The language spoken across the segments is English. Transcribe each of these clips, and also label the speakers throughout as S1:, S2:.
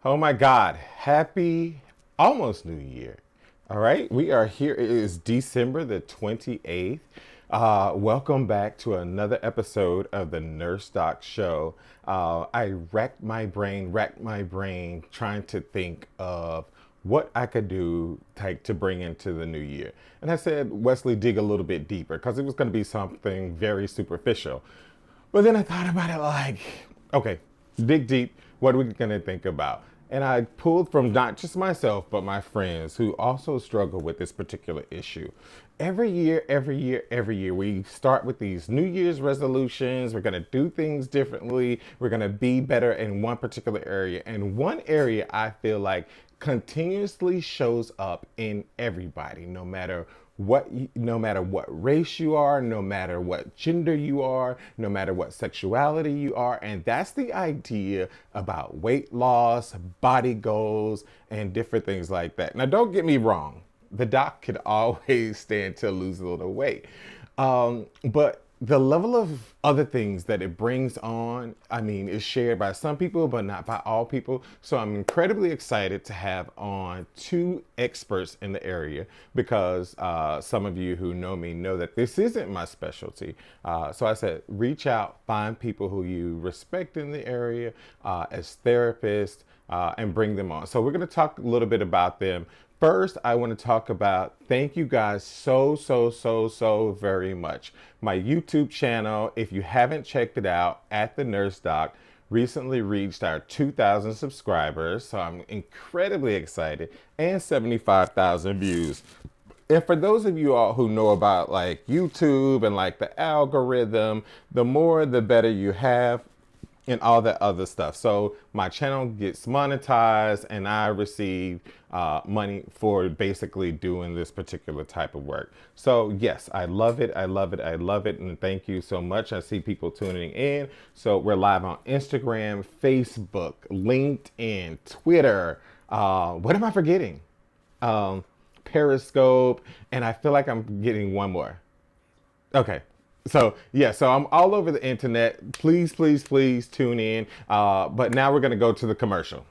S1: Oh my God. Happy almost New Year. All right. We are here. It is December the 28th. Welcome back to another episode of the Nurse Doc Show. I racked my brain trying to think of what I could do to bring into the new year. And I said, Wesley, dig a little bit deeper because it was going to be something very superficial. But then I thought about it like, okay, dig deep. What are we going to think about? And I pulled from not just myself, but my friends who also struggle with this particular issue. Every year, we start with these New Year's resolutions. We're going to do things differently. We're going to be better in one particular area. And one area I feel like continuously shows up in everybody, no matter what race you are, no matter what gender you are, no matter what sexuality you are. And that's the idea about weight loss, body goals, and different things like that. Now, don't get me wrong, the doc could always stand to lose a little weight. But the level of other things that it brings on, I mean, is shared by some people, but not by all people. So I'm incredibly excited to have on two experts in the area because some of you who know me know that this isn't my specialty. So I said, reach out, find people who you respect in the area as therapists, and bring them on. So we're going to talk a little bit about them. First, I want to talk about thank you guys so very much. My YouTube channel, if you haven't checked it out, at the Nurse Doc, recently reached our 2,000 subscribers. So I'm incredibly excited, and 75,000 views. And for those of you all who know about like YouTube and like the algorithm, the more the better you have, and all that other stuff. So my channel gets monetized and I receive money for basically doing this particular type of work. So yes, I love it. I love it. I love it. And thank you so much. I see people tuning in. So we're live on Instagram, Facebook, LinkedIn, Twitter. What am I forgetting? Periscope. And I feel like I'm getting one more. Okay. So yeah, so I'm all over the internet. Please tune in. But now we're gonna go to the commercial.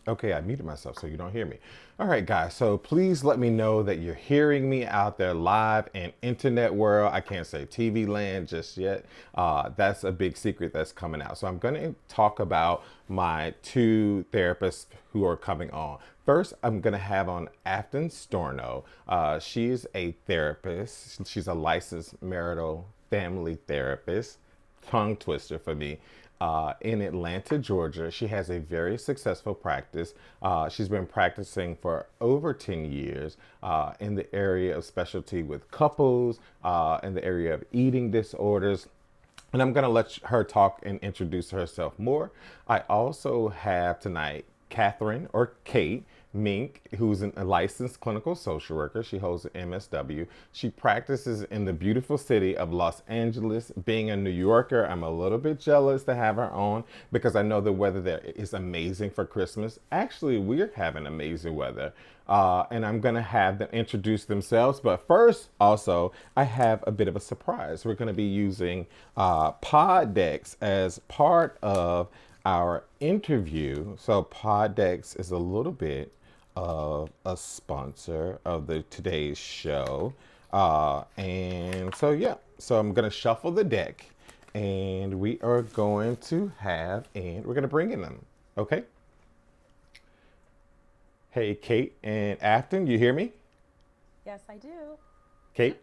S1: Okay, I muted myself so you don't hear me. All right, guys, so please let me know that you're hearing me out there live in internet world. I can't say TV land just yet. That's a big secret that's coming out. So I'm going to talk about my two therapists who are coming on. First, I'm going to have on Afton Storno. She's a therapist. She's a licensed marital family therapist. Tongue twister for me. In Atlanta, Georgia. She has a very successful practice. She's been practicing for over 10 years in the area of specialty with couples, in the area of eating disorders. And I'm going to let her talk and introduce herself more. I also have tonight Catherine or Kate Mink, who's a licensed clinical social worker. She holds an MSW. She practices in the beautiful city of Los Angeles. Being a New Yorker, I'm a little bit jealous to have her on because I know the weather there is amazing for Christmas. Actually, we're having amazing weather. And I'm going to have them introduce themselves. But first, also, I have a bit of a surprise. We're going to be using Poddex as part of our interview. So Poddex is a little bit of a sponsor of the today's show. And so, yeah, so I'm going to shuffle the deck and we are going to we're going to bring in them. Okay. Hey, Kate and Afton, you hear me?
S2: Yes, I do.
S1: Kate,
S3: Yep,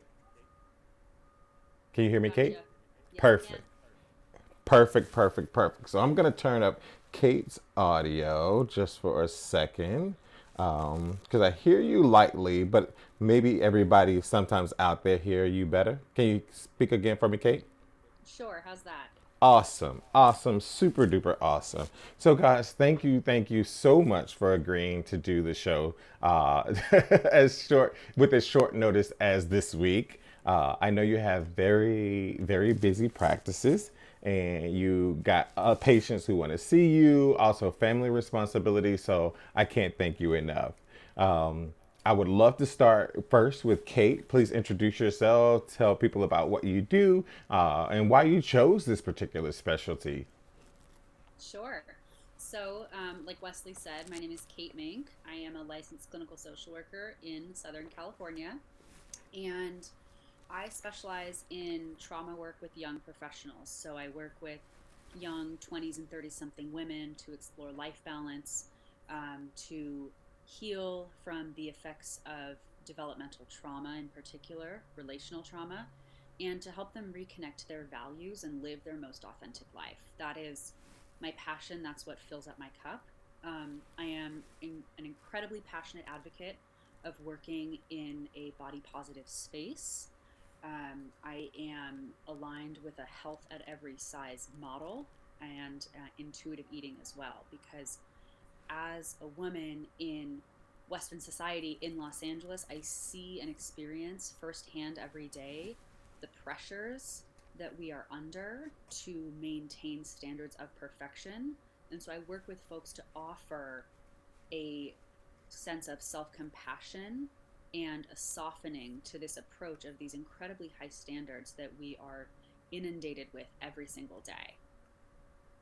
S1: can you hear me, Kate?
S3: gotcha. Yes, I can.
S1: Perfect. Perfect, perfect, perfect. So I'm going to turn up Kate's audio just for a second because I hear you lightly, but maybe everybody sometimes out there hear you better. Can you speak again for me, Kate?
S3: Sure, how's that?
S1: Awesome, awesome, super duper awesome. So, guys, thank you so much for agreeing to do the show as short with as short notice as this week. I know you have very, very busy practices, and you got patients who want to see you, also family responsibilities. So, I can't thank you enough. I would love to start first with Kate. Please introduce yourself, tell people about what you do, and why you chose this particular specialty.
S3: Sure. So, like Wesley said, my name is Kate Mink. I am a licensed clinical social worker in Southern California, and I specialize in trauma work with young professionals. So, I work with young 20s and 30 something women to explore life balance, to heal from the effects of developmental trauma, in particular, relational trauma, and to help them reconnect to their values and live their most authentic life. That is my passion. That's what fills up my cup. I am an incredibly passionate advocate of working in a body positive space. I am aligned with a health at every size model and intuitive eating as well, because as a woman in Western society in Los Angeles, I see and experience firsthand every day the pressures that we are under to maintain standards of perfection. And so I work with folks to offer a sense of self compassion and a softening to this approach of these incredibly high standards that we are inundated with every single day.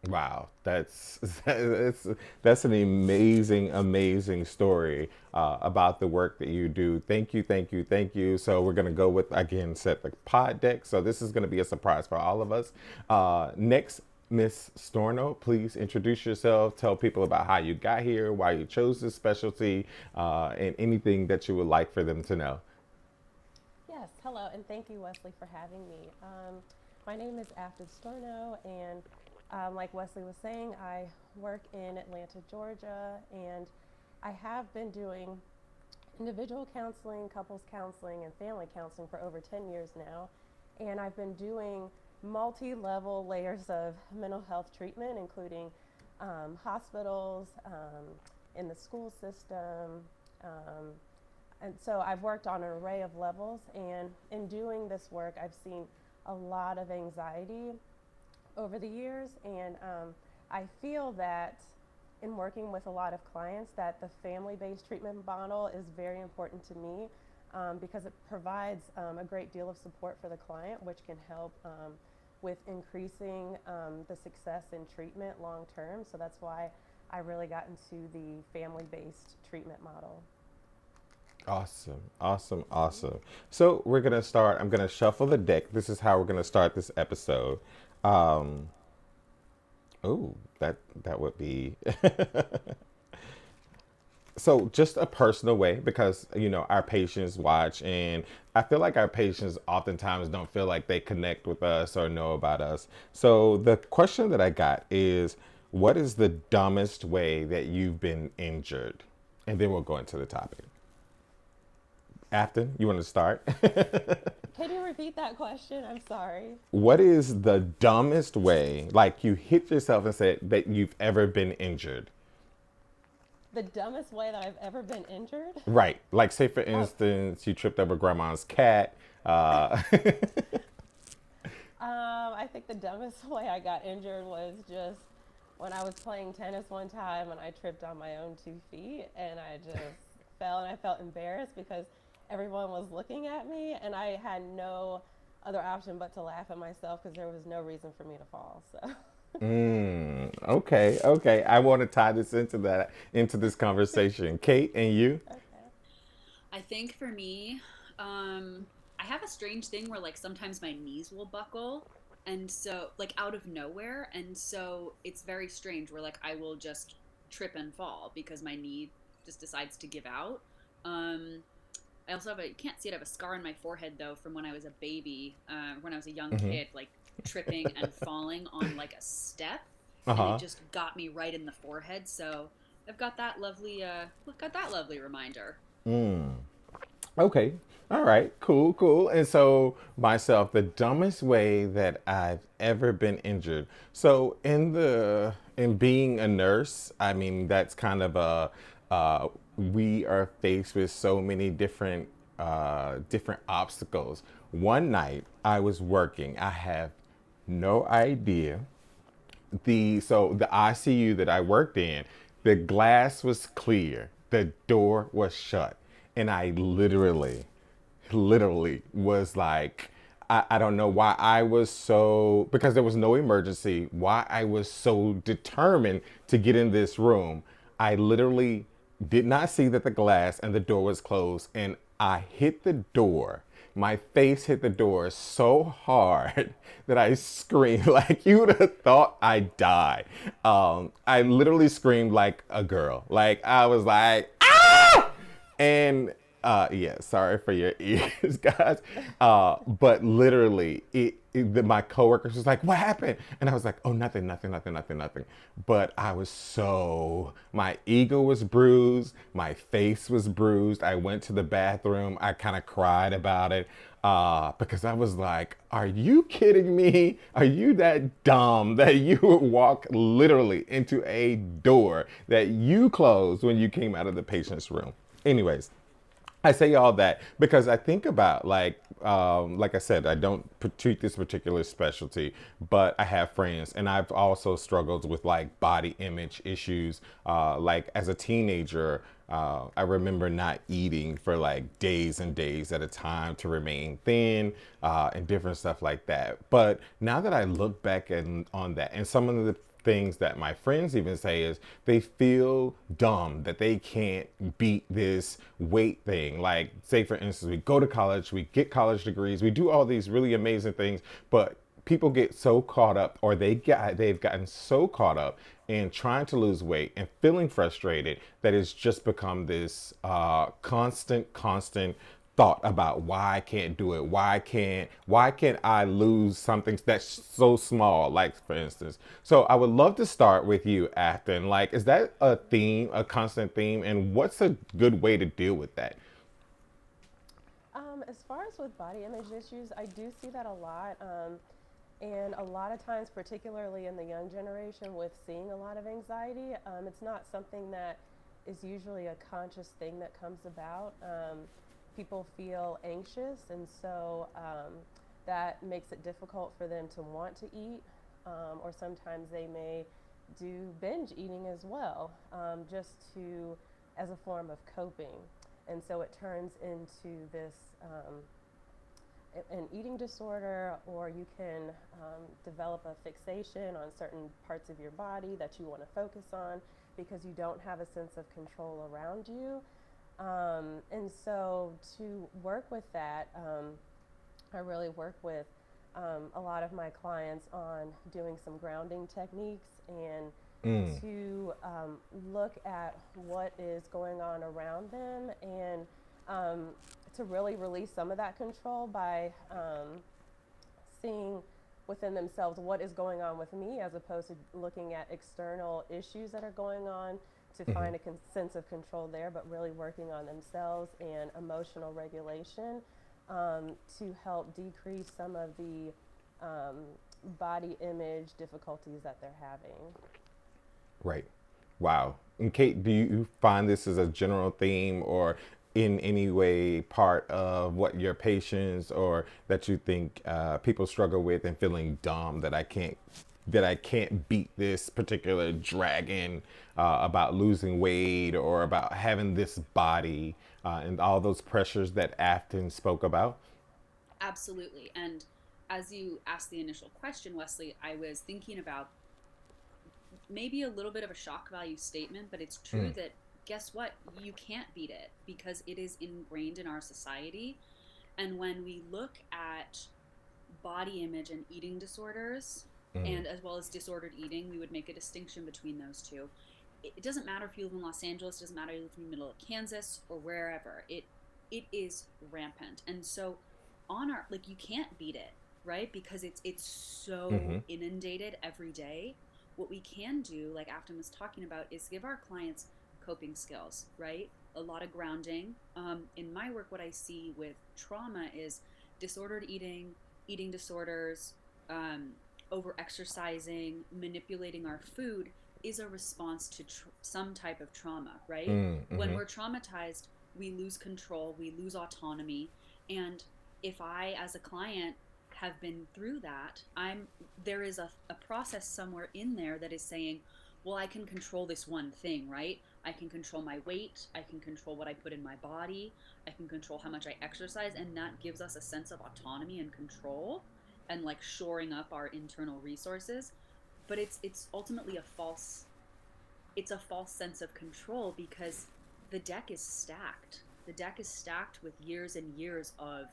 S1: Wow, that's an amazing, amazing story about the work that you do. Thank you, thank you, thank you. So we're gonna go with again set the pod deck. So this is gonna be a surprise for all of us. Next, Miss Storno, please introduce yourself. Tell people about how you got here, why you chose this specialty, and anything that you would like for them to know.
S2: Yes, hello, and thank you, Wesley, for having me. My name is Afton Storno, and like Wesley was saying, I work in Atlanta, Georgia, and I have been doing individual counseling, couples counseling, and family counseling for over 10 years now. And I've been doing multi level layers of mental health treatment, including hospitals, in the school system. Um, and so I've worked on an array of levels. And in doing this work, I've seen a lot of anxiety over the years. And I feel that in working with a lot of clients that the family-based treatment model is very important to me because it provides a great deal of support for the client, which can help with increasing the success in treatment long term. So that's why I really got into the family-based treatment model.
S1: Awesome, awesome, awesome. So we're gonna start. I'm gonna shuffle the deck. This is how we're gonna start this episode. Um, oh, that would be so just a personal way because our patients watch, and I feel like our patients oftentimes don't feel like they connect with us or know about us. So the question that I got is, what is the dumbest way that you've been injured? And then we'll go into the topic. Afton, you want to start?
S2: Can you repeat that question? I'm sorry.
S1: What is the dumbest way, like you hit yourself and said that you've ever been injured?
S2: The dumbest way that I've ever been injured?
S1: Right. Like, say, for
S2: Oh,
S1: instance, you tripped over grandma's cat.
S2: I think the dumbest way I got injured was just when I was playing tennis one time and I tripped on my own 2 feet and I just fell and I felt embarrassed because everyone was looking at me and I had no other option but to laugh at myself because there was no reason for me to fall. So,
S1: Okay, okay. I want to tie this into this conversation. Kate and you?
S2: okay.
S3: I think for me, um, I have a strange thing where like sometimes my knees will buckle, and so like out of nowhere, and so it's very strange where like I will just trip and fall because my knee just decides to give out. Um, I also have you can't see it, I have a scar on my forehead though from when I was a baby, when I was a young
S1: Mm-hmm.
S3: kid, like tripping and falling on like a step, and it
S1: Uh-huh.
S3: just got me right in the forehead. So I've got that lovely reminder.
S1: Mm. Okay. All right. Cool. Cool. And so myself, the dumbest way that I've ever been injured. So in being a nurse, I mean that's kind of a we are faced with so many different obstacles. One night I was working. I have no idea the ICU that I worked in, the glass was clear, the door was shut, and I literally was like, I don't know why I was so, because there was no emergency, why I was so determined to get in this room. I literally did not see that the glass and the door was closed, and I hit the door. My face hit the door so hard that I screamed like you would have thought I died. I literally screamed like a girl. Like I was like, ah! And yeah, sorry for your ears, guys. But literally, my coworkers was like, "What happened?" And I was like, "Oh, nothing, nothing, nothing, nothing, nothing." But I was my ego was bruised, my face was bruised. I went to the bathroom. I kind of cried about it because I was like, "Are you kidding me? Are you that dumb that you would walk literally into a door that you closed when you came out of the patient's room?" Anyways, I say all that because I think about like I said, I don't treat this particular specialty, but I have friends, and I've also struggled with like body image issues. Like as a teenager, I remember not eating for like days and days at a time to remain thin, and different stuff like that. But now that I look back on that, and some of the things that my friends even say is they feel dumb that they can't beat this weight thing. Like, say for instance, we go to college, we get college degrees, we do all these really amazing things, but people get so caught up, or they've gotten so caught up in trying to lose weight and feeling frustrated that it's just become this constant thought about why I can't do it. Why can't I lose something that's so small? Like for instance. So I would love to start with you, Afton. Like, is that a theme, a constant theme? And what's a good way to deal with that?
S2: As far as with body image issues, I do see that a lot. And a lot of times, particularly in the young generation, with seeing a lot of anxiety, it's not something that is usually a conscious thing that comes about. People feel anxious, and so that makes it difficult for them to want to eat, or sometimes they may do binge eating as well, just to as a form of coping, and so it turns into this an eating disorder, or you can develop a fixation on certain parts of your body that you want to focus on because you don't have a sense of control around you. And so to work with that, I really work with a lot of my clients on doing some grounding techniques and
S1: Mm.
S2: to look at what is going on around them and um, to really release some of that control by seeing within themselves what is going on with me as opposed to looking at external issues that are going on to
S1: Hmm.
S2: find a sense of control there, but really working on themselves and emotional regulation to help decrease some of the um, body image difficulties that they're having.
S1: Right. Wow. And Kate, do you find this as a general theme or in any way part of what your patients or that you think people struggle with and feeling dumb that I can't beat this particular dragon about losing weight or about having this body and all those pressures that Afton spoke about?
S3: Absolutely. And as you asked the initial question, Wesley, I was thinking about maybe a little bit of a shock value statement, but it's true
S1: Mm.
S3: that guess what? You can't beat it because it is ingrained in our society. And when we look at body image and eating disorders,
S1: Mm.
S3: and as well as disordered eating, we would make a distinction between those two. It doesn't matter if you live in Los Angeles, it doesn't matter if you live in the middle of Kansas or wherever. it is rampant. And so on our, like, you can't beat it, right? Because it's so
S1: Mm-hmm.
S3: inundated every day. What we can do, like Afton was talking about, is give our clients coping skills, right? A lot of grounding. In my work, what I see with trauma is disordered eating, eating disorders, um, over exercising, manipulating our food is a response to some type of trauma, right? When
S1: Mm-hmm.
S3: we're traumatized, we lose control, we lose autonomy. And if I, as a client, have been through that, there is a process somewhere in there that is saying, well, I can control this one thing, right? I can control my weight, I can control what I put in my body, I can control how much I exercise, and that gives us a sense of autonomy and control and like shoring up our internal resources. But it's ultimately a false sense of control because the deck is stacked. The deck is stacked with years and years of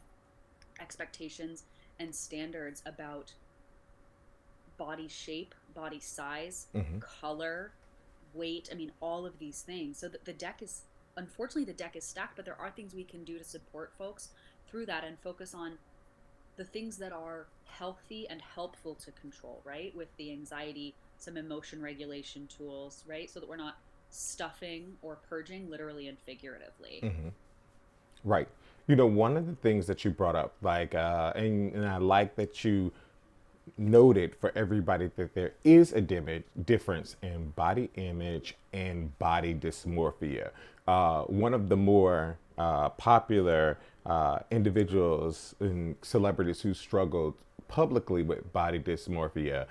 S3: expectations and standards about body shape, body size,
S1: Mm-hmm.
S3: color, weight. I mean, all of these things. So the deck is, unfortunately, the deck is stacked, but there are things we can do to support folks through that and focus on the things that are healthy and helpful to control, right? With the anxiety, some emotion regulation tools, right? So that we're not stuffing or purging literally and figuratively.
S1: Mm-hmm. Right. You know, one of the things that you brought up, like, and I like that you noted for everybody that there is a difference in body image and body dysmorphia. One of the more popular individuals and celebrities who struggled publicly with body dysmorphia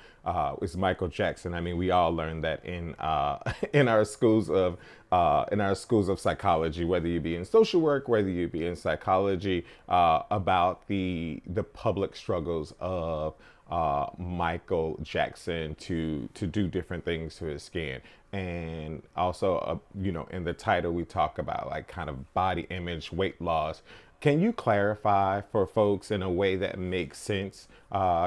S1: is Michael Jackson. I mean, we all learned that in in our schools of psychology, whether you be in social work, whether you be in psychology, about the public struggles of Michael Jackson to do different things to his skin. And also, you know, in the title, we talk about like kind of body image, weight loss. Can you clarify for folks in a way that makes sense,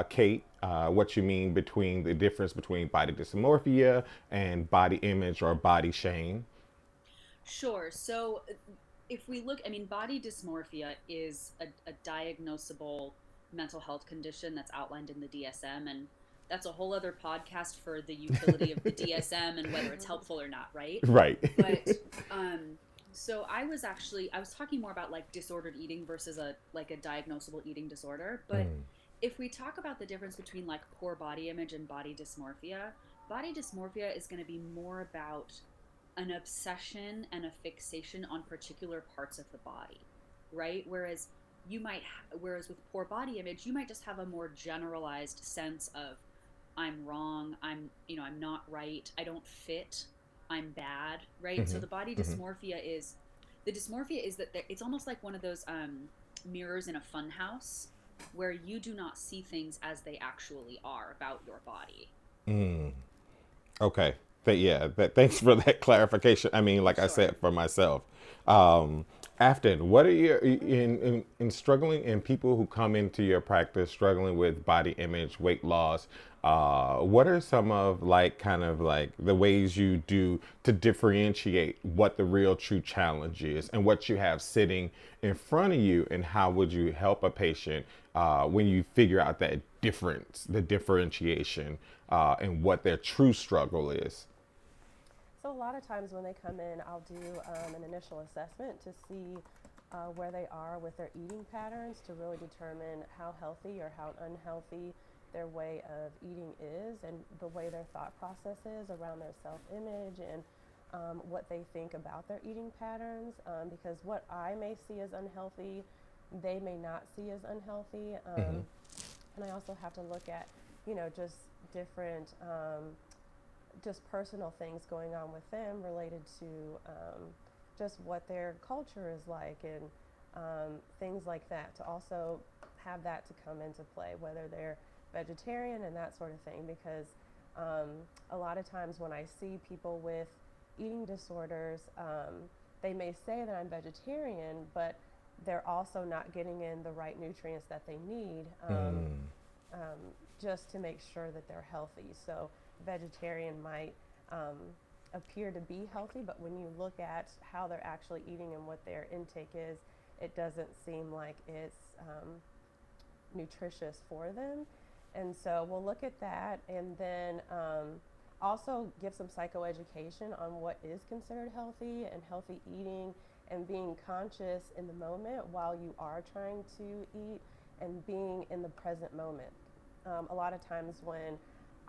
S1: Kate, what you mean between the difference between body dysmorphia and body image or body shame?
S3: Sure. So if we look, I mean, body dysmorphia is a diagnosable mental health condition that's outlined in the DSM. And that's a whole other podcast for the utility of the DSM and whether it's helpful or not, right?
S1: Right.
S3: But so I was talking more about like disordered eating versus a like a diagnosable eating disorder. But if we talk about the difference between like poor body image and body dysmorphia is going to be more about an obsession and a fixation on particular parts of the body, right? Whereas with poor body image, you might just have a more generalized sense of I'm wrong, I'm not right, I don't fit, I'm bad, right? So
S1: Mm-hmm.
S3: the body
S1: Mm-hmm.
S3: dysmorphia is the dysmorphia is that it's almost like one of those mirrors in a fun house where you do not see things as they actually are about your body.
S1: Okay. Yeah. Thanks for that clarification. I mean, like I
S3: Sure.
S1: said, for myself. Um, Afton, what are your in struggling in people who come into your practice struggling with body image, weight loss? What are some of like kind of like the ways you do to differentiate what the real true challenge is and what you have sitting in front of you, and how would you help a patient when you figure out that difference, the differentiation, and what their true struggle is?
S2: So a lot of times when they come in, I'll do an initial assessment to see where they are with their eating patterns to really determine how healthy or how unhealthy their way of eating is and the way their thought process is around their self-image and what they think about their eating patterns. Because what I may see as unhealthy, they may not see as unhealthy.
S1: Mm-hmm.
S2: And I also have to look at, just different just personal things going on with them related to just what their culture is like and things like that, to also have that to come into play, whether they're vegetarian and that sort of thing, because a lot of times when I see people with eating disorders, they may say that I'm vegetarian, but they're also not getting in the right nutrients that they need um, just to make sure that they're healthy. So vegetarian might um, appear to be healthy, but when you look at how they're actually eating and what their intake is, it doesn't seem like it's nutritious for them. And so we'll look at that, and then also give some psychoeducation on what is considered healthy and healthy eating, and being conscious in the moment while you are trying to eat, and being in the present moment. A lot of times when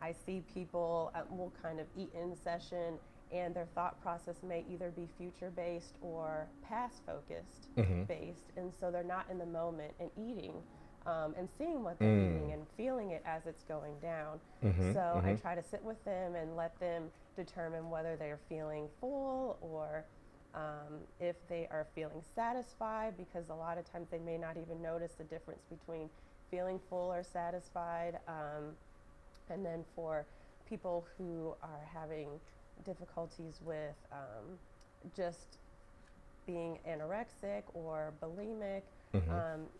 S2: I see people, will kind of eat in session, and their thought process may either be future based or past focused based, and so they're not in the moment and eating, and seeing what they're eating and feeling it as it's going down. So I try to sit with them and let them determine whether they're feeling full, or if they are feeling satisfied, because a lot of times they may not even notice the difference between feeling full or satisfied. And then for people who are having difficulties with just being anorexic or bulimic,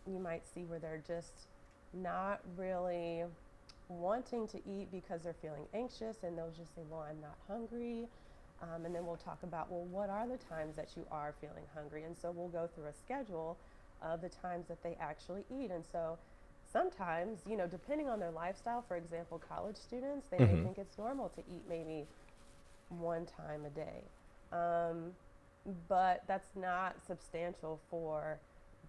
S2: you might see where they're just not really wanting to eat because they're feeling anxious, and they'll just say, well, I'm not hungry. And then we'll talk about, well, what are the times that you are feeling hungry? And so we'll go through a schedule of the times that they actually eat. And so sometimes, you know, depending on their lifestyle, for example, college students, they may think it's normal to eat maybe one time a day. But that's not substantial for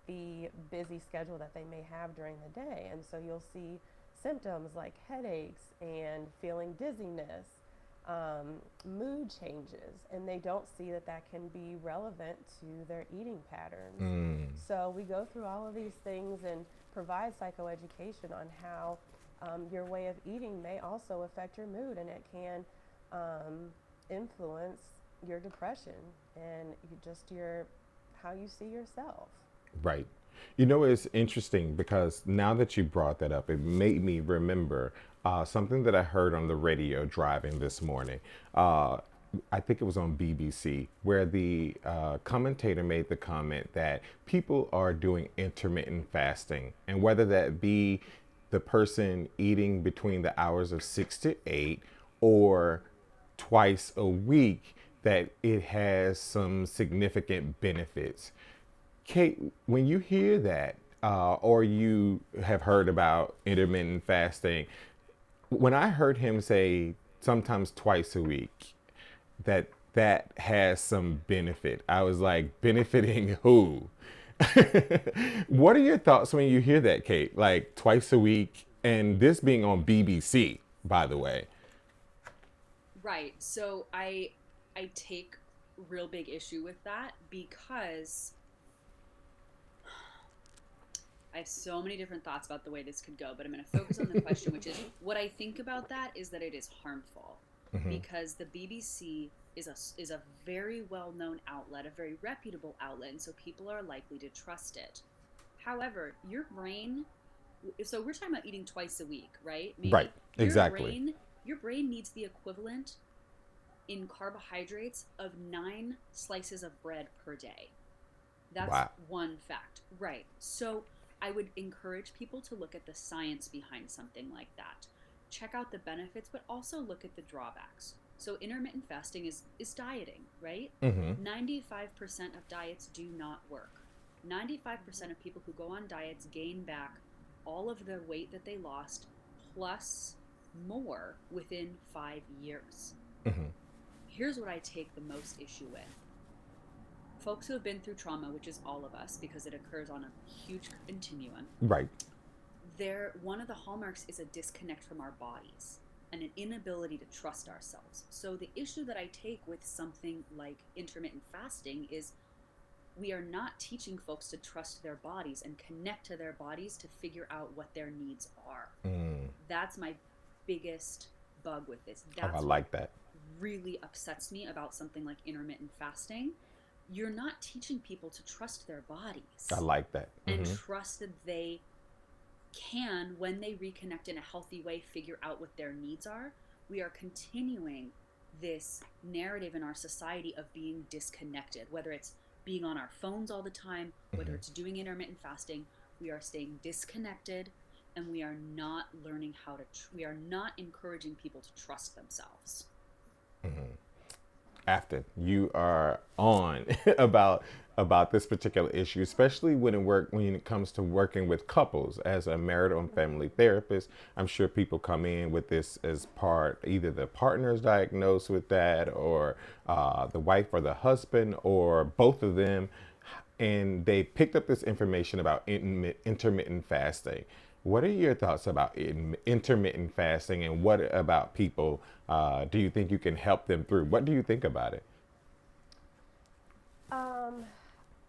S2: the busy schedule that they may have during the day. And so you'll see symptoms like headaches and feeling dizziness, mood changes, and they don't see that that can be relevant to their eating patterns. So we go through all of these things and provide psychoeducation on how your way of eating may also affect your mood, and it can influence your depression and just your how you see yourself.
S1: Right. You know, it's interesting because now that you brought that up, it made me remember something that I heard on the radio driving this morning. I think it was on BBC, where the commentator made the comment that people are doing intermittent fasting, and whether that be the person eating between the hours of 6 to 8 or twice a week, that it has some significant benefits. Kate, when you hear that, or you have heard about intermittent fasting, when I heard him say sometimes twice a week, that has some benefit, I was like, benefiting who? What are your thoughts when you hear that, Kate? Like twice a week, and this being on BBC, by the way.
S3: Right. So I take real big issue with that, because I have so many different thoughts about the way this could go, but I'm going to focus on the question, which is what I think about that is that it is harmful, because the BBC is a very well-known outlet, a very reputable outlet, and so people are likely to trust it. However, your brain, so we're talking about eating twice a week, right? Maybe.
S1: Right. Exactly.
S3: Your brain needs the equivalent in carbohydrates of 9 slices of bread per day. That's
S1: Wow.
S3: one fact. Right. So I would encourage people to look at the science behind something like that. Check out the benefits, but also look at the drawbacks. So intermittent fasting is dieting, right? 95% of diets do not work. 95% of people who go on diets gain back all of the weight that they lost, plus more, within 5 years. Here's what I take the most issue with. Folks who have been through trauma, which is all of us, because it occurs on a huge continuum.
S1: Right.
S3: One of the hallmarks is a disconnect from our bodies and an inability to trust ourselves. So the issue that I take with something like intermittent fasting is we are not teaching folks to trust their bodies and connect to their bodies to figure out what their needs are. That's my biggest bug with this. That's
S1: I like that.
S3: really upsets me about something like intermittent fasting. You're not teaching people to trust their bodies.
S1: I like that.
S3: And trust that they can, when they reconnect in a healthy way, figure out what their needs are. We are continuing this narrative in our society of being disconnected, whether it's being on our phones all the time, whether it's doing intermittent fasting. We are staying disconnected, and we are not learning how to we are not encouraging people to trust themselves.
S1: After you are on about this particular issue, especially when it comes to working with couples as a marital and family therapist. I'm sure people come in with this as part, either the partner's diagnosed with that, or the wife or the husband, or both of them, and they picked up this information about intermittent fasting. What are your thoughts about intermittent fasting, and what about people do you think you can help them through? What do you think about it?
S2: Um,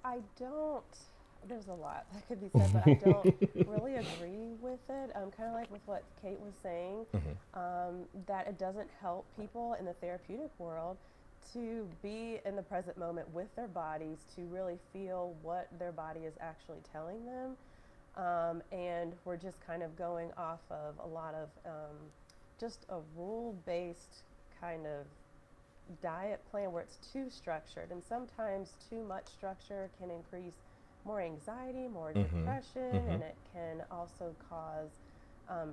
S2: I don't, there's a lot that could be said, but I don't really agree with it. Kind of like with what Kate was saying, that it doesn't help people in the therapeutic world to be in the present moment with their bodies, to really feel what their body is actually telling them. And we're just kind of going off of a lot of just a rule-based kind of diet plan where it's too structured, and sometimes too much structure can increase more anxiety, more depression, and it can also cause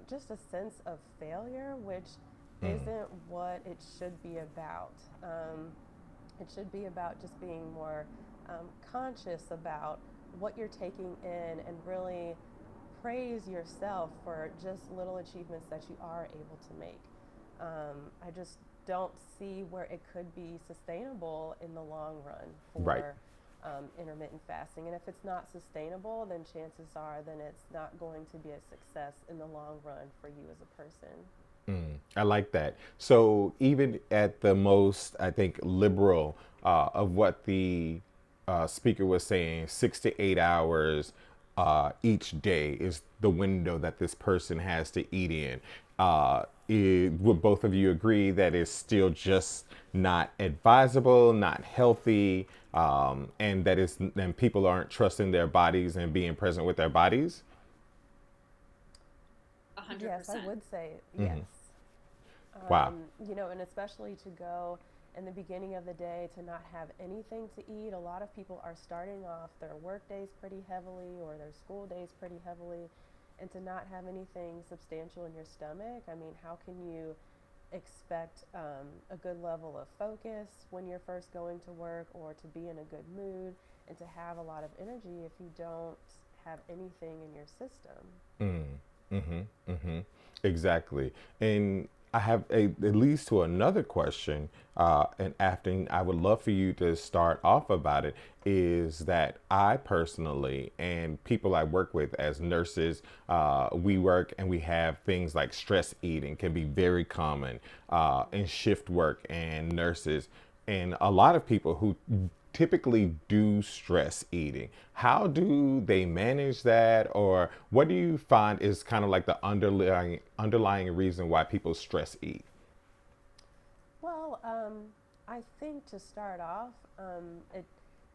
S2: just a sense of failure, which isn't what it should be about. It should be about just being more conscious about what you're taking in, and really praise yourself for just little achievements that you are able to make. I just don't see where it could be sustainable in the long run
S1: Right.
S2: for intermittent fasting. And if it's not sustainable, then chances are then it's not going to be a success in the long run for you as a person.
S1: I like that. So even at the most, I think, liberal of what the speaker was saying, 6 to 8 hours each day is the window that this person has to eat in. Would both of you agree that it's still just not advisable, not healthy, and that is, and people aren't trusting their bodies and being present with their bodies?
S2: Yes, I
S3: 100%.
S2: would say yes.
S1: Wow.
S2: And especially to go in the beginning of the day to not have anything to eat. A lot of people are starting off their work days pretty heavily or their school days pretty heavily, and to not have anything substantial in your stomach. I mean, how can you expect a good level of focus when you're first going to work, or to be in a good mood and to have a lot of energy if you don't have anything in your system?
S1: Exactly. And I have at least to another question, and after I would love for you to start off about it, is that I personally and people I work with as nurses, we work and we have things like stress eating can be very common in shift work and nurses, and a lot of people who typically do stress eating. How do they manage that, or what do you find is kind of like the underlying reason why people stress eat?
S2: Well, I think to start off, it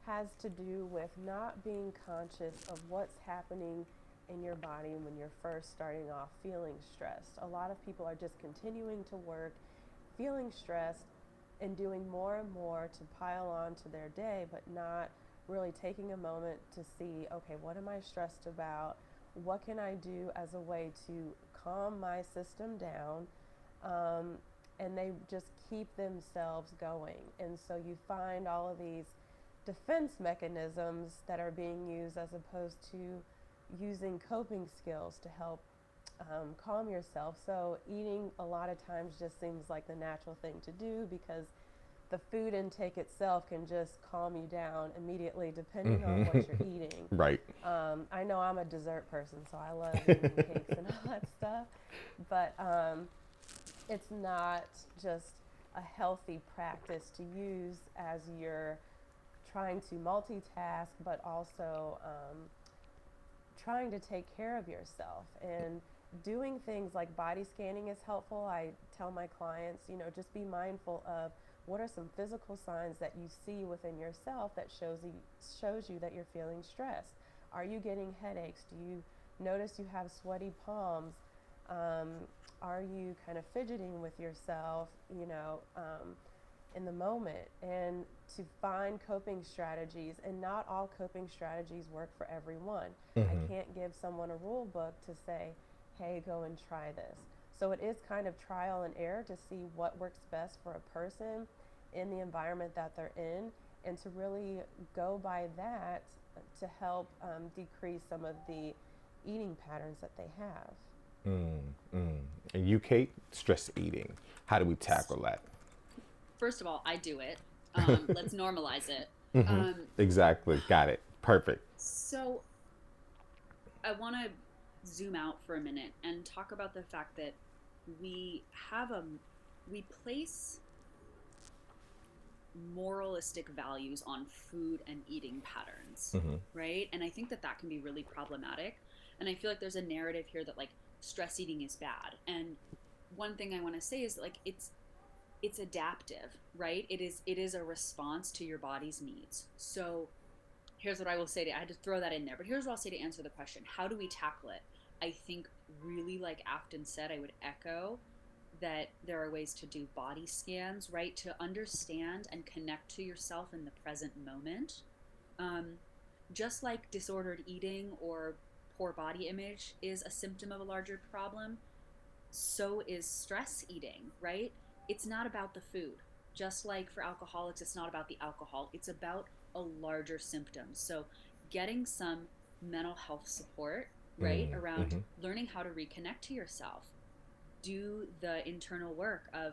S2: has to do with not being conscious of what's happening in your body when you're first starting off feeling stressed. A lot of people are just continuing to work, feeling stressed, and doing more and more to pile on to their day, but not really taking a moment to see, okay, what am I stressed about? What can I do as a way to calm my system down? And they just keep themselves going. And so you find all of these defense mechanisms that are being used as opposed to using coping skills to help calm yourself. So eating a lot of times just seems like the natural thing to do, because the food intake itself can just calm you down immediately depending on what you're eating.
S1: Right.
S2: I know I'm a dessert person, so I love eating cakes and all that stuff, but it's not just a healthy practice to use as you're trying to multitask, but also trying to take care of yourself. And doing things like body scanning is helpful. I tell my clients, just be mindful of what are some physical signs that you see within yourself that shows you that you're feeling stressed. Are you getting headaches? Do you notice you have sweaty palms? Are you kind of fidgeting with yourself, in the moment? And to find coping strategies, and not all coping strategies work for everyone. I can't give someone a rule book to say, hey, go and try this. So it is kind of trial and error to see what works best for a person. in the environment that they're in, and to really go by that to help decrease some of the eating patterns that they have.
S1: And you, Kate, stress eating. How do we tackle that?
S3: First of all, I do it. Let's normalize it.
S1: Exactly. Got it. Perfect.
S3: So I want to zoom out for a minute and talk about the fact that we place moralistic values on food and eating patterns, right? And I think that can be really problematic. And I feel like there's a narrative here that like stress eating is bad. And one thing I want to say is like it's adaptive, right? It is a response to your body's needs. So here's what I will say I had to throw that in there, but here's what I'll say to answer the question. How do we tackle it? I think really, like Afton said, I would echo that there are ways to do body scans, right? To understand and connect to yourself in the present moment. Just like disordered eating or poor body image is a symptom of a larger problem, so is stress eating, right? It's not about the food. Just like for alcoholics, it's not about the alcohol. It's about a larger symptom. So getting some mental health support, right, around learning how to reconnect to yourself. Do the internal work of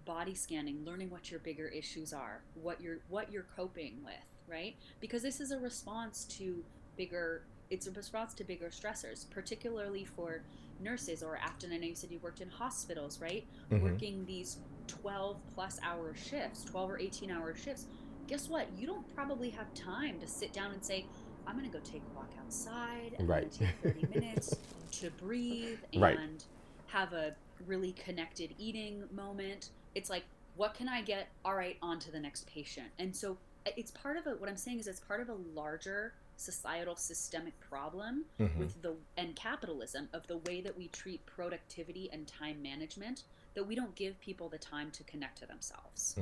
S3: body scanning, learning what your bigger issues are, what you're coping with, right? Because this is a response to bigger stressors, particularly for nurses, or Afton, I know you said you worked in hospitals, right? Working these 12 plus hour shifts, 12 or 18 hour shifts. Guess what? You don't probably have time to sit down and say, I'm going to go take a walk outside and I'm going to take 30 minutes to breathe and have a really connected eating moment. It's like, what can I get? All right, on to the next patient. And so it's part of what I'm saying is it's part of a larger societal systemic problem and capitalism of the way that we treat productivity and time management, that we don't give people the time to connect to themselves.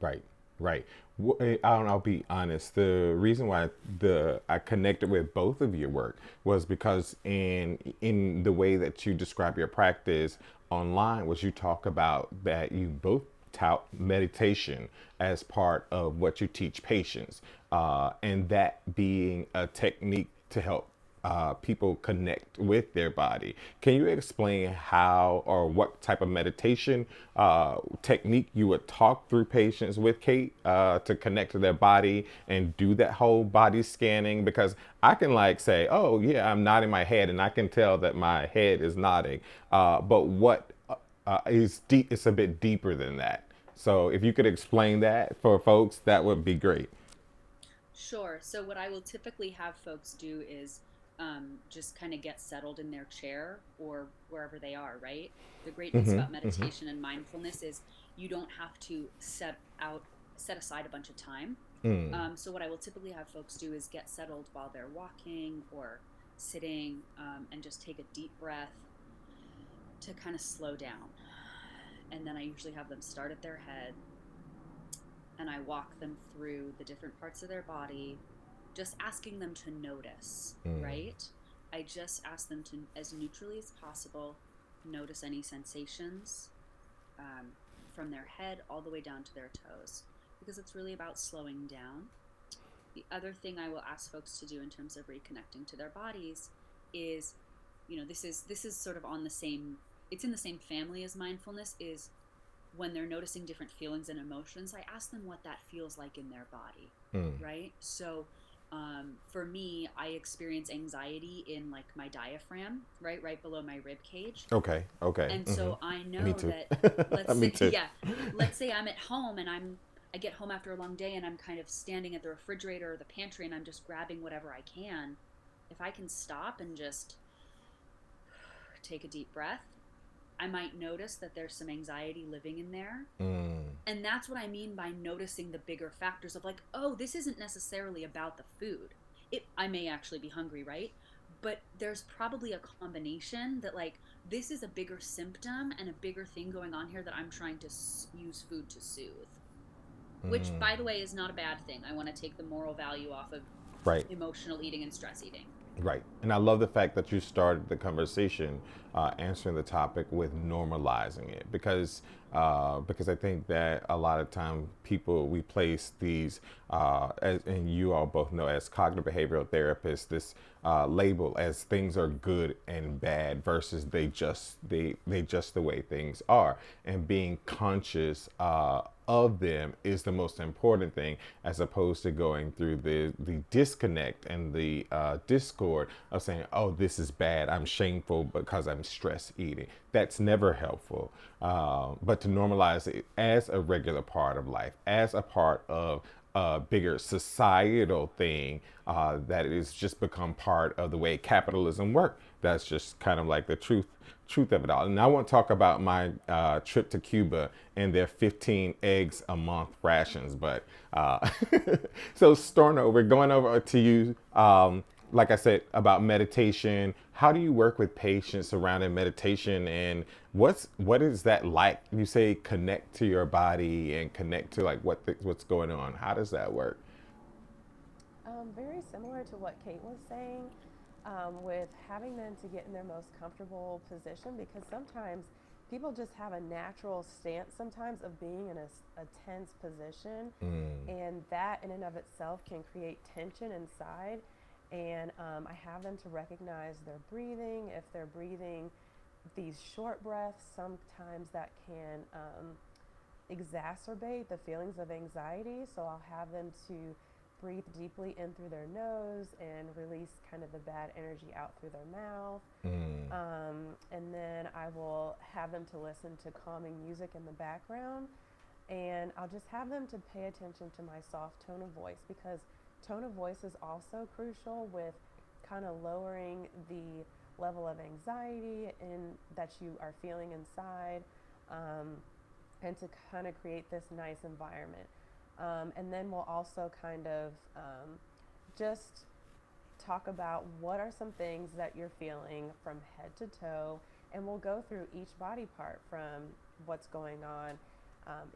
S1: Right. I'll be honest. The reason why I connected with both of your work was because in the way that you describe your practice online, was you talk about that you both tout meditation as part of what you teach patients, and that being a technique to help people connect with their body. Can you explain how or what type of meditation technique you would talk through patients with, Kate, to connect to their body and do that whole body scanning? Because I can like say, oh yeah, I'm nodding my head and I can tell that my head is nodding. But what is deep, it's a bit deeper than that. So if you could explain that for folks, that would be great.
S3: Sure. So what I will typically have folks do is just kind of get settled in their chair or wherever they are, right? The greatness about meditation and mindfulness is you don't have to set aside a bunch of time. So what I will typically have folks do is get settled while they're walking or sitting, and just take a deep breath to kind of slow down. And then I usually have them start at their head and I walk them through the different parts of their body, just asking them to notice, right? I just ask them to, as neutrally as possible, notice any sensations from their head all the way down to their toes, because it's really about slowing down. The other thing I will ask folks to do in terms of reconnecting to their bodies is, this is sort of it's in the same family as mindfulness, is when they're noticing different feelings and emotions, I ask them what that feels like in their body, right? So for me, I experience anxiety in like my diaphragm, right below my rib cage.
S1: Okay.
S3: And so I know that, let's say I'm at home and I get home after a long day and I'm kind of standing at the refrigerator or the pantry and I'm just grabbing whatever I can. If I can stop and just take a deep breath, I might notice that there's some anxiety living in there. And that's what I mean by noticing the bigger factors of like, oh, this isn't necessarily about the food. I may actually be hungry, right? But there's probably a combination that like, this is a bigger symptom and a bigger thing going on here that I'm trying to use food to soothe. Which, by the way, is not a bad thing. I want to take the moral value off of emotional eating and stress eating.
S1: Right. And I love the fact that you started the conversation answering the topic with normalizing it, because because I think that a lot of time people, we place these, and you all both know as cognitive behavioral therapists, this label as things are good and bad versus they just the way things are, and being conscious of them is the most important thing, as opposed to going through the disconnect and the discord of saying, oh, this is bad, I'm shameful because I'm stress eating. That's never helpful. But to normalize it as a regular part of life, as a part of a bigger societal thing, that is just become part of the way capitalism works. That's just kind of like the truth of it all. And I want to talk about my trip to Cuba and their 15 eggs a month rations. But so Storno, we're going over to you. Like I said, about meditation. How do you work with patients surrounding meditation, and what is that like? You say connect to your body and connect to like what's going on. How does that work?
S2: Very similar to what Kate was saying, with having them to get in their most comfortable position, because sometimes people just have a natural stance sometimes of being in a tense position, and that in and of itself can create tension inside. And I have them to recognize their breathing. If they're breathing these short breaths, sometimes that can exacerbate the feelings of anxiety. So I'll have them to breathe deeply in through their nose and release kind of the bad energy out through their mouth. And then I will have them to listen to calming music in the background. And I'll just have them to pay attention to my soft tone of voice, because tone of voice is also crucial with kind of lowering the level of anxiety that you are feeling inside, and to kind of create this nice environment. And then we'll also kind of just talk about what are some things that you're feeling from head to toe, and we'll go through each body part from what's going on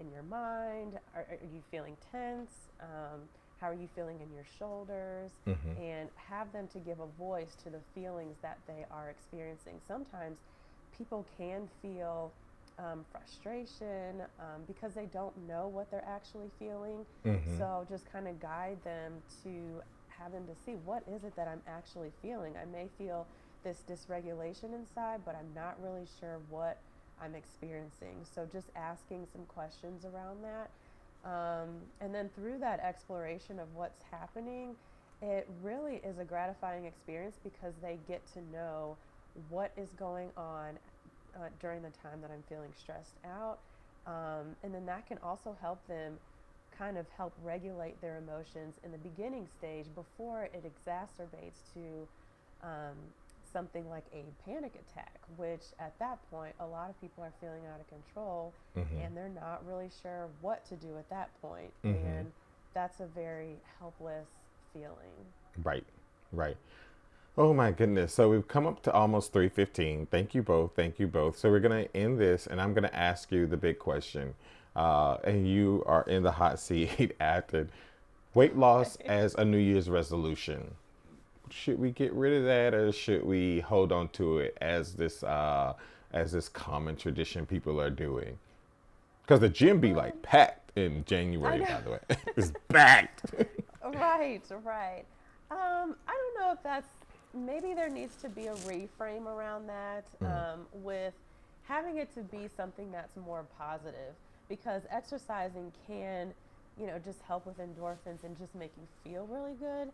S2: in your mind. Are you feeling tense? How are you feeling in your shoulders? And have them to give a voice to the feelings that they are experiencing. Sometimes people can feel frustration because they don't know what they're actually feeling. So just kind of guide them to have them to see, what is it that I'm actually feeling? I may feel this dysregulation inside, but I'm not really sure what I'm experiencing. So just asking some questions around that. And then through that exploration of what's happening, it really is a gratifying experience, because they get to know what is going on during the time that I'm feeling stressed out. And then that can also help them kind of help regulate their emotions in the beginning stage before it exacerbates to something like a panic attack, which at that point, a lot of people are feeling out of control, and they're not really sure what to do at that point. And that's a very helpless feeling.
S1: Right, right. Oh my goodness. So we've come up to almost 3:15. Thank you both. Thank you both. So we're going to end this, and I'm going to ask you the big question. And you are in the hot seat after weight loss as a New Year's resolution. Should we get rid of that, or should we hold on to it as this common tradition people are doing? Because the gym be like packed in January, by the way. It's packed.
S2: Right. I don't know if that's, maybe there needs to be a reframe around that, with having it to be something that's more positive, because exercising can, just help with endorphins and just make you feel really good.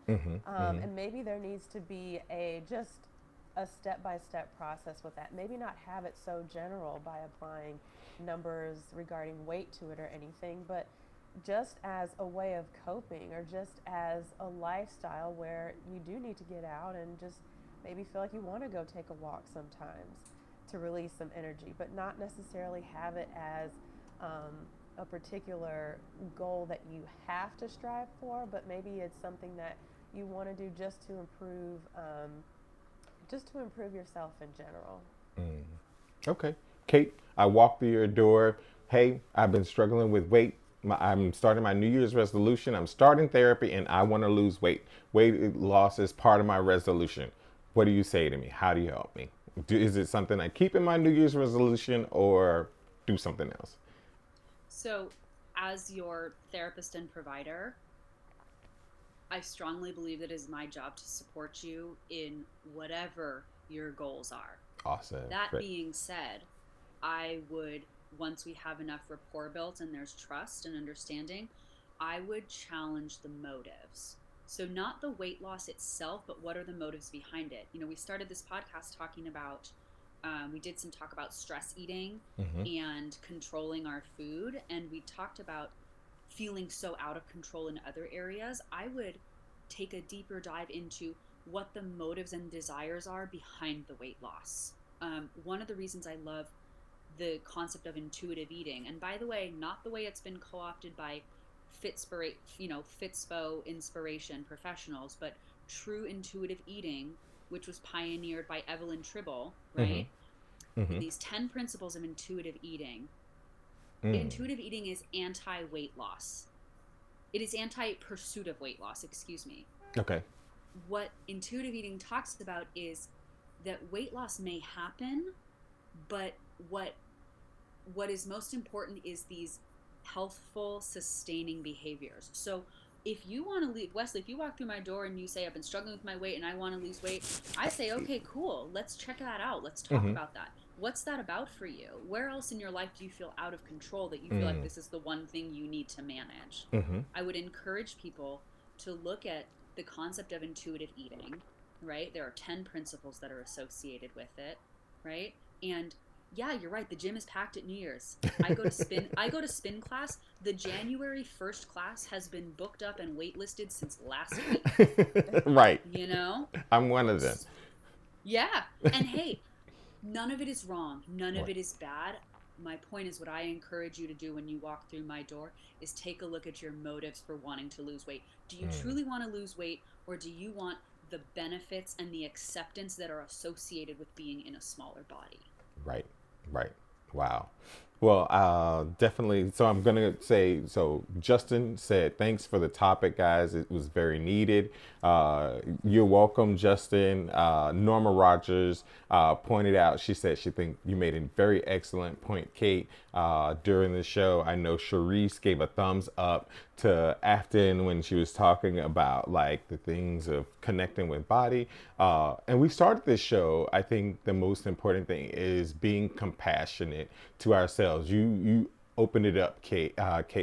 S2: And maybe there needs to be just a step-by-step process with that. Maybe not have it so general by applying numbers regarding weight to it or anything, but just as a way of coping, or just as a lifestyle where you do need to get out and just maybe feel like you want to go take a walk sometimes to release some energy, but not necessarily have it as a particular goal that you have to strive for, but maybe it's something that you want to do just to improve yourself in general.
S1: Okay. Kate, I walked through your door. Hey, I've been struggling with weight. I'm starting my New Year's resolution. I'm starting therapy, and I want to lose weight. Weight loss is part of my resolution. What do you say to me? How do you help me? Is it something I keep in my New Year's resolution, or do something else?
S3: So, as your therapist and provider, I strongly believe that it is my job to support you in whatever your goals are.
S1: Awesome.
S3: That
S1: Great.
S3: being said, I would, once we have enough rapport built and there's trust and understanding, I would challenge the motives. So, not the weight loss itself, but what are the motives behind it? You know, we started this podcast talking about, we did some talk about stress eating
S1: Mm-hmm.
S3: and controlling our food, and we talked about feeling so out of control in other areas. I would take a deeper dive into what the motives and desires are behind the weight loss. One of the reasons I love the concept of intuitive eating, and by the way, not the way it's been co-opted by Fitspo inspiration professionals, but true intuitive eating, which was pioneered by Evelyn Tribble, right?
S1: Mm-hmm. Mm-hmm.
S3: These 10 principles of intuitive eating.
S1: Mm.
S3: Intuitive eating is anti-weight loss. It is anti-pursuit of weight loss, excuse me.
S1: Okay.
S3: What intuitive eating talks about is that weight loss may happen, but what is most important is these healthful, sustaining behaviors. So if you want to leave, Wesley, if you walk through my door and you say, I've been struggling with my weight and I want to lose weight, I say, okay, cool. Let's check that out. Let's talk
S1: Mm-hmm.
S3: about that. What's that about for you? Where else in your life do you feel out of control that you feel like
S1: Mm.
S3: this is the one thing you need to manage?
S1: Mm-hmm.
S3: I would encourage people to look at the concept of intuitive eating, right? There are 10 principles that are associated with it, right? And yeah, you're right. The gym is packed at New Year's. I go to spin class. The January 1st class has been booked up and waitlisted since last week,
S1: Right.
S3: you know?
S1: I'm one of them.
S3: Yeah. And hey, none of it is wrong. None of
S1: Right.
S3: it is bad. My point is, what I encourage you to do when you walk through my door is take a look at your motives for wanting to lose weight. Do you
S1: Mm.
S3: truly want to lose weight, or do you want the benefits and the acceptance that are associated with being in a smaller body?
S1: Right. Right. Wow. Well, definitely. So I'm going to say, so Justin said, thanks for the topic, guys. It was very needed. You're welcome, Justin. Norma Rogers pointed out, she said she think you made a very excellent point, Kate, during the show. I know Charisse gave a thumbs up to Afton when she was talking about like the things of connecting with body. And we started this show. I think the most important thing is being compassionate to ourselves. You opened it up, Kate,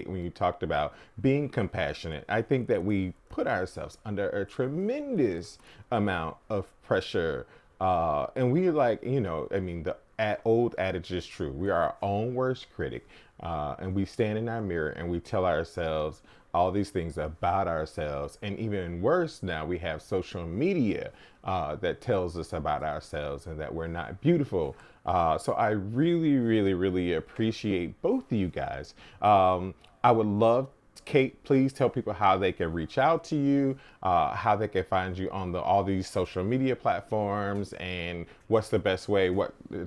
S1: when you talked about being compassionate. I think that we put ourselves under a tremendous amount of pressure. And we like, I mean, the old adage is true. We are our own worst critic. And we stand in our mirror and we tell ourselves all these things about ourselves. And even worse, now we have social media that tells us about ourselves and that we're not beautiful. So I really, really, really appreciate both of you guys. I would love, Kate, please tell people how they can reach out to you, how they can find you on all these social media platforms, and what's the best way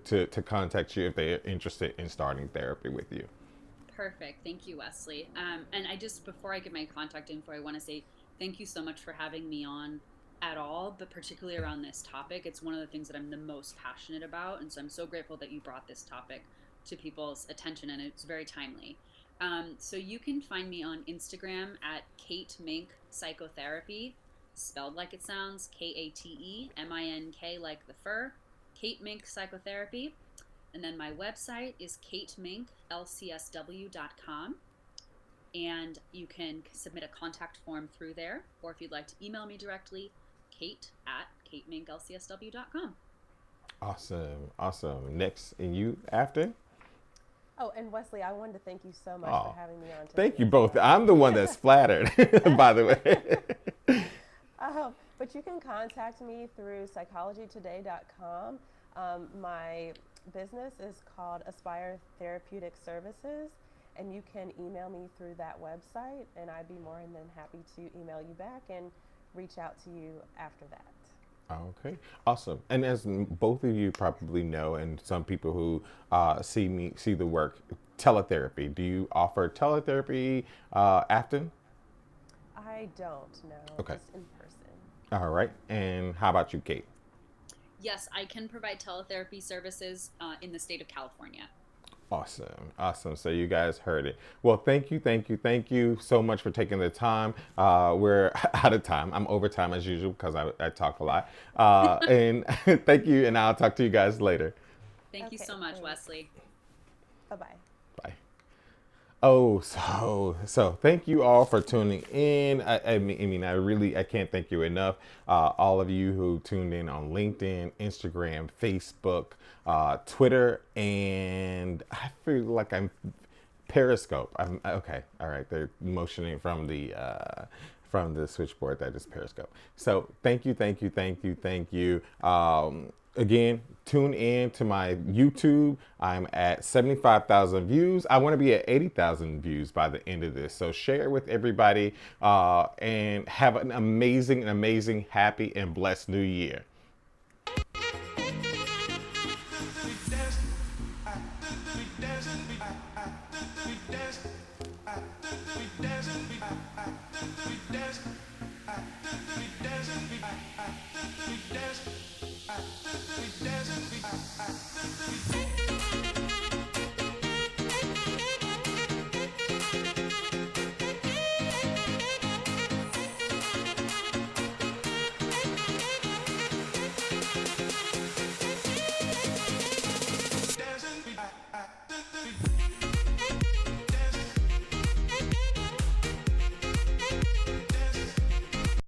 S1: to contact you if they're interested in starting therapy with you.
S3: Perfect. Thank you, Wesley. And before I give my contact info, I want to say thank you so much for having me on at all, but particularly around this topic. It's one of the things that I'm the most passionate about. And so I'm so grateful that you brought this topic to people's attention, and it's very timely. So you can find me on Instagram at Kate Mink Psychotherapy, spelled like it sounds, KateMink like the fur, Kate Mink Psychotherapy. And then my website is kateminklcsw.com. And you can submit a contact form through there. Or if you'd like to email me directly, kate@kateminklcsw.com.
S1: Awesome. Awesome. Next, and you, Afton?
S2: Oh, and Wesley, I wanted to thank you so much
S1: Oh,
S2: for having me on today.
S1: thank you both. I'm the one that's flattered, by the way.
S2: But you can contact me through psychologytoday.com. My business is called Aspire Therapeutic Services, and you can email me through that website, and I'd be more than happy to email you back and reach out to you after that.
S1: Okay, awesome. And as both of you probably know, and some people who see the work, teletherapy. Do you offer teletherapy, Afton?
S2: I don't know,
S1: Okay.
S2: just in person.
S1: All right. And how about you, Kate?
S3: Yes, I can provide teletherapy services in the state of California.
S1: Awesome. Awesome. So you guys heard it. Well, thank you so much for taking the time. We're out of time. I'm over time as usual because I talk a lot. And thank you. And I'll talk to you guys later.
S3: Thank you
S2: Okay,
S3: so much,
S2: thanks.
S3: Wesley.
S2: Bye bye.
S1: Bye. Oh, so thank you all for tuning in. I can't thank you enough. All of you who tuned in on LinkedIn, Instagram, Facebook, Twitter, and I feel like I'm Periscope. I'm okay. All right, they're motioning from the switchboard. That is Periscope. So thank you. Again, tune in to my YouTube. I'm at 75,000 views. I want to be at 80,000 views by the end of this. So share with everybody and have an amazing, happy, and blessed new year.
S4: Dancing,